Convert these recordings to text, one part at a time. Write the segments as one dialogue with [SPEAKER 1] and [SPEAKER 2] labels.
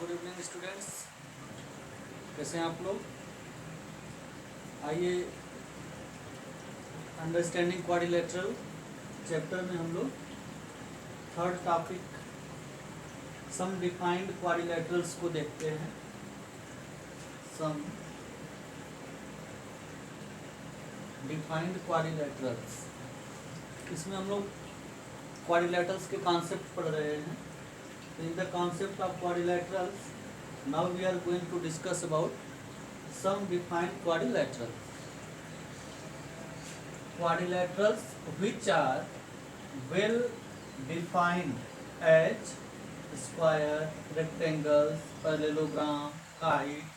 [SPEAKER 1] Good evening students, कैसे हैं आप लोग। आइए अंडरस्टैंडिंग क्वाड्रिलेटरल चैप्टर में हम लोग third topic some defined quadrilaterals को देखते हैं। सम डिफाइंड क्वाड्रिलेटरल्स, इसमें हम लोग क्वाड्रिलेटरल्स के कॉन्सेप्ट पढ़ रहे हैं। तो in the concept of quadrilaterals now we are going to discuss about some defined quadrilaterals. Quadrilaterals which are well defined as square, rectangles, parallelogram, kite,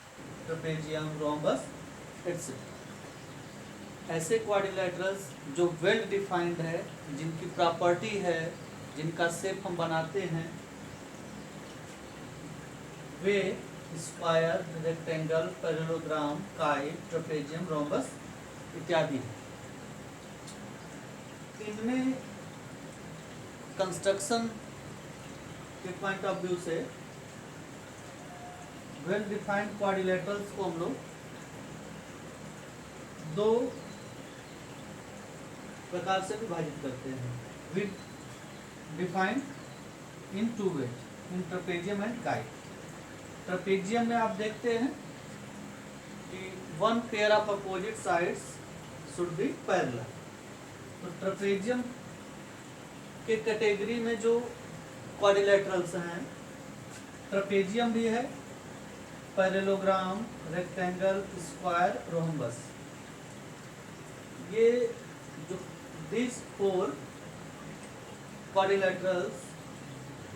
[SPEAKER 1] trapezium, rhombus, etc. ऐसे quadrilaterals जो well defined है, जिनकी property है, जिनका shape हम बनाते हैं, वे square, rectangle, parallelogram, kite, trapezium, rhombus इत्यादि हैं। इनमें कंस्ट्रक्शन के पॉइंट ऑफ व्यू से वेल डिफाइंड क्वाड्रिलेटरल्स को हम लोग दो प्रकार से विभाजित करते हैं। With defined in two ways, in trapezium and kite. Trapezium में आप देखते हैं कि one pair of opposite sides should be parallel. तो ट्रेपेजियम के कैटेगरी में जो क्वाड्रिलेटरल्स हैं, ट्रेपेजियम भी है, पैरेललोग्राम, रेक्टेंगल, स्क्वायर, रोम्बस, ये जो these four quadrilaterals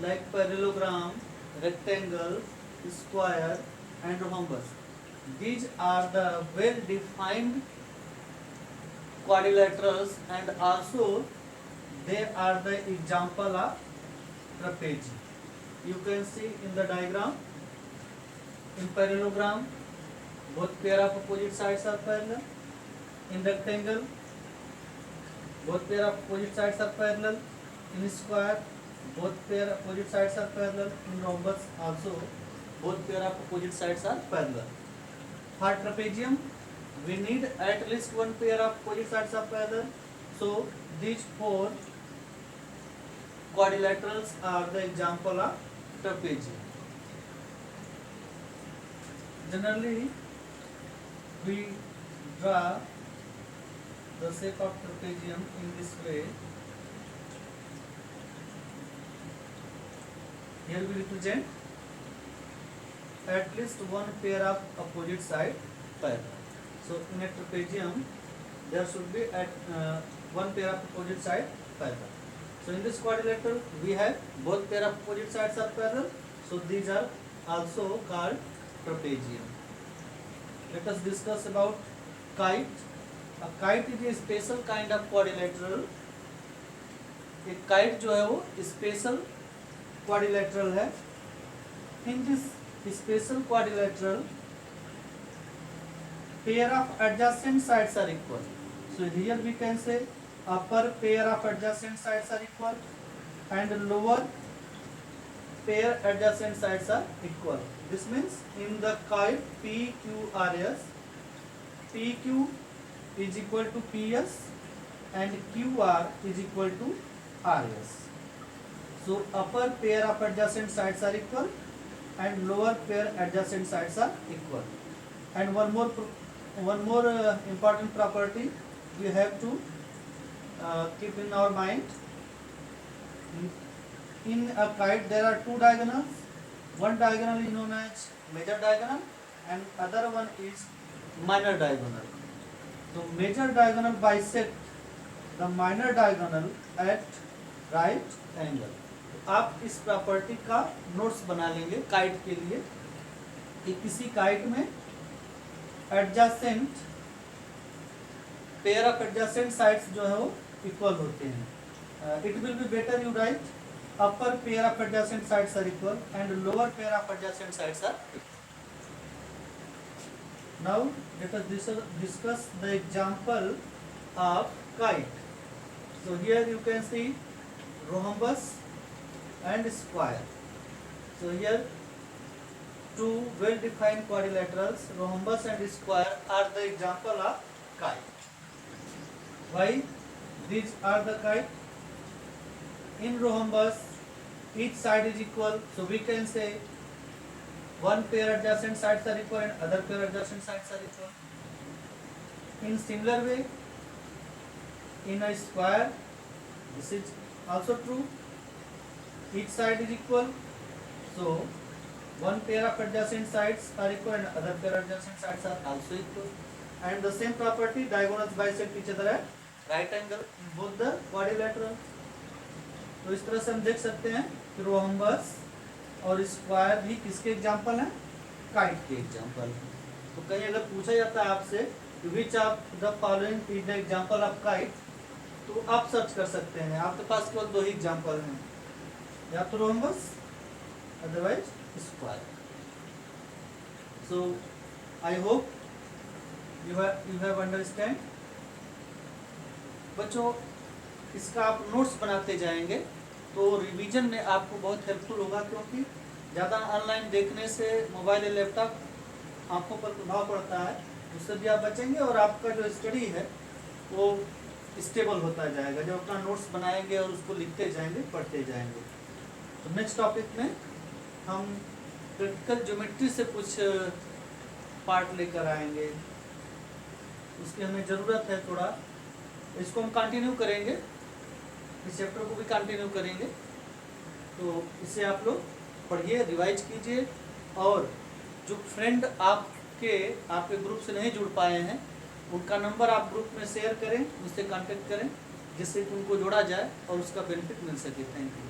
[SPEAKER 1] like parallelogram, rectangle, square and rhombus, these are the well defined quadrilaterals and also they are the example of trapezium. You can see in the diagram, in parallelogram both pair of opposite sides are parallel, in rectangle both pair of opposite sides are parallel, in square both pair of opposite sides are parallel, in rhombus also both pair of opposite sides are parallel. For trapezium we need at least one pair of opposite sides are parallel, so these four quadrilaterals are the example of trapezium. Generally we draw the shape of trapezium in this way. Here we represent at least one pair of opposite side parallel. So in a trapezium there should be one pair of opposite side parallel. So in this quadrilateral we have both pair of opposite sides are parallel, so these are also called trapezium. Let us discuss about kite. A kite is a special kind of quadrilateral. एक kite जो है वो special quadrilateral है. In this special quadrilateral, pair of adjacent sides are equal. So here we can say upper pair of adjacent sides are equal and lower pair adjacent sides are equal. This means in the kite PQRS, PQ is equal to PS and QR is equal to RS. So upper pair of adjacent sides are equal and lower pair adjacent sides are equal. And one more important property we have to keep in our mind. In a kite there are two diagonals. One diagonal is known as major diagonal and other one is minor diagonal. So major diagonal bisect the minor diagonal at right angle. आप इस property का notes बना लेंगे kite के लिए कि किसी kite में adjacent pair of adjacent sides जो है वो इक्वल होते हैं. It will be better you write upper pair of adjacent sides are equal and lower pair of adjacent sides are equal. Now let us discuss the example of kite. So here you can see rhombus and square. So here two well-defined quadrilaterals, rhombus and square, are the example of kite. Why these are the kite? In rhombus, each side is equal, so we can say one pair adjacent sides are equal and other pair adjacent sides are equal. In similar way, in a square, this is also true. Each side is equal, so one pair of adjacent sides are equal and other pair adjacent sides are also equal. And the same property, diagonals bisect each other at right angle in both the quadrilateral. तो इस तरह से हम देख सकते हैं कि rhombus और स्क्वायर भी किसके एग्जाम्पल हैं? काइट के एग्जाम्पल हैं। तो कहीं अगर पूछा जाता है आपसे which of the following is the example of kite, तो आप सर्च कर सकते हैं। आपके पास केवल दो ही एग्जाम्पल हैं, या तो rhombus otherwise square. So I hope you have understand। बच्चों, इसका आप नोट्स बनाते जाएंगे तो रिवीजन में आपको बहुत हेल्पफुल होगा, क्योंकि ज़्यादा ऑनलाइन देखने से मोबाइल या लैपटॉप आँखों पर प्रभाव पड़ता है, उससे भी आप बचेंगे और आपका जो स्टडी है वो स्टेबल होता जाएगा जब अपना नोट्स बनाएंगे और उसको लिखते जाएंगे, पढ़ते जाएंगे। तो नेक्स्ट टॉपिक में हम प्रैक्टिकल ज्योमेट्री से कुछ पार्ट लेकर आएंगे, उसकी हमें ज़रूरत है थोड़ा। इसको हम कंटिन्यू करेंगे, इस चैप्टर को भी कंटिन्यू करेंगे। तो इसे आप लोग पढ़िए, रिवाइज कीजिए, और जो फ्रेंड आपके ग्रुप से नहीं जुड़ पाए हैं उनका नंबर आप ग्रुप में शेयर करें, उससे कांटेक्ट करें, जिससे उनको जोड़ा जाए और उसका बेनिफिट मिल सके। Thank you.